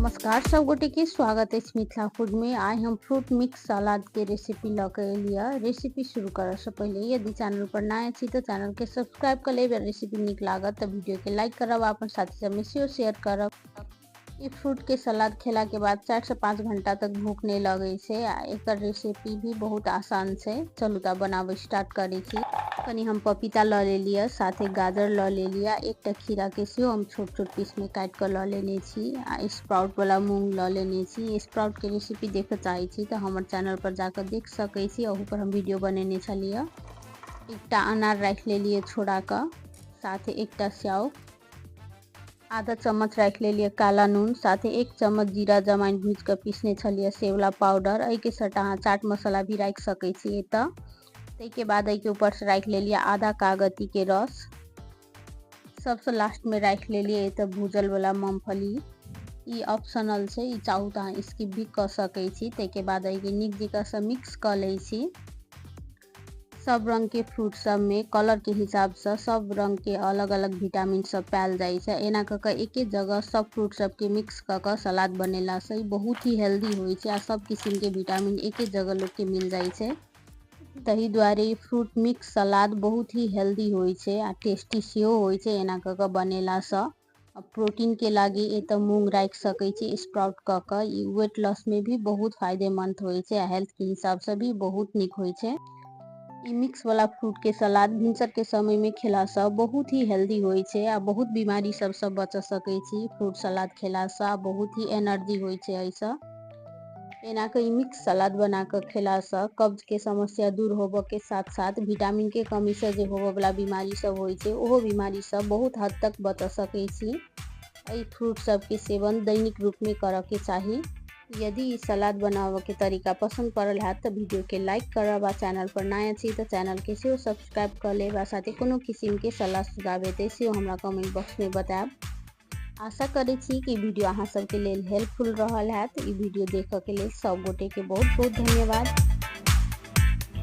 नमस्कार सब गोटे के स्वागत है मिथिला फूड में। आज हम फ्रूट मिक्स सलाद के रेसिपी लके एलिया। रेसिपी शुरू करे से पहले यदि चैनल पर नया छी तो चैनल के सब्सक्राइब कर लेब। रेसिपी निक लागत तो वीडियो के लाइक करब, अपन साथी सब में शेयर करब। ये फ्रूट के सलाद खेला के बाद 4 से 5 घंटा तक भूख नहीं लगे से। एकर रेसिपी भी बहुत आसान से। चलू ता बनावे स्टार्ट करी छी। कनी हम पपीता ल ले लिया, साथे गाजर ल ले लिया, एक खीरा के सेहो हम छोट छोट पीस में काट कर ल लेने छी। स्प्राउट वाला मूंग ल लेने छी। स्प्राउट के रेसिपी देखे चाहे छी तो हमारे चैनल पर जाकर देख सके छी। ओहू पर हम वीडियो बनेने छलिए। एकटा अनार रख ले लिए छोड़ा का, साथे एकटा स्याव, आधा चम्मच रख ले लिए काला नून, साथे 1 चम्मच जीरा जमाइन भूज कर पीसने छलिए सेवला पाउडर। एहि के साथ अहाँ चाट मसाला भी रख सके छी। ते के बाद के ऊपर से रख ले लिया आधा कागती के रस। सबसे लास्ट में रख ले लिए तो भूजल वाला मूंगफली। ई ऑप्शनल से, ई चाहू तो अहाँ स्किप भी कर सके छी। ते के बाद के निक जगह से मिक्स कर ले छी। सब रंग के फ्रूट सब में कलर के हिसाब से सब रंग के अलग अलग विटामिन सब पायल जाए छै। एना क एक जगह सब फ्रूट सब के मिक्स क सलाद बनेला से बहुत ही हेल्दी होय छै। आ सब किस्म के विटामिन एक जगह लोग के मिल जाए छै। तही द्वारे फ्रूट मिक्स सलाद बहुत ही हेल्दी होय छै आ टेस्टी सेहो होय छै। एना क बनेला से प्रोटीन के लागी ए तो मूंग रख सके छी स्प्राउट क ई वेट लॉस में भी बहुत फायदेमंद होय छै आ हेल्थ के हिसाब से भी बहुत निक होय छै। ई मिक्स वाला फ्रूट के सलाद भिनसर के समय में खेला से बहुत ही हेल्दी होय छै आ बहुत बीमारी सब से बच सके छी। फ्रूट सलाद खेला से बहुत ही एनर्जी होय छै। ऐसा एना के मिक्स सलाद बना कर खेला से कब्ज के समस्या दूर होबे के साथ साथ विटामिन के कमी से जो होबे वाला बीमारी सब होय छै ओहो बीमारी सब बहुत हद तक बच सके छी। एहि फ्रूट सब के सेवन दैनिक रूप में करे के चाही। यदि ई सलाद बनावे के तरीका पसंद पड़ल है तो वीडियो के लाइक करब। आ चैनल पर नया छी तो चैनल के सेहो सब्सक्राइब कर लेब। आ साथे कोनो किस्म के सलाह सुझाव हेतै सेहो हमरा कमेंट बॉक्स में बताएब। आशा करे छी कि वीडियो अहाँ सबके लेल हेल्पफुल रहल है। ई वीडियो देखे के लिए सब गोटे के बहुत बहुत धन्यवाद।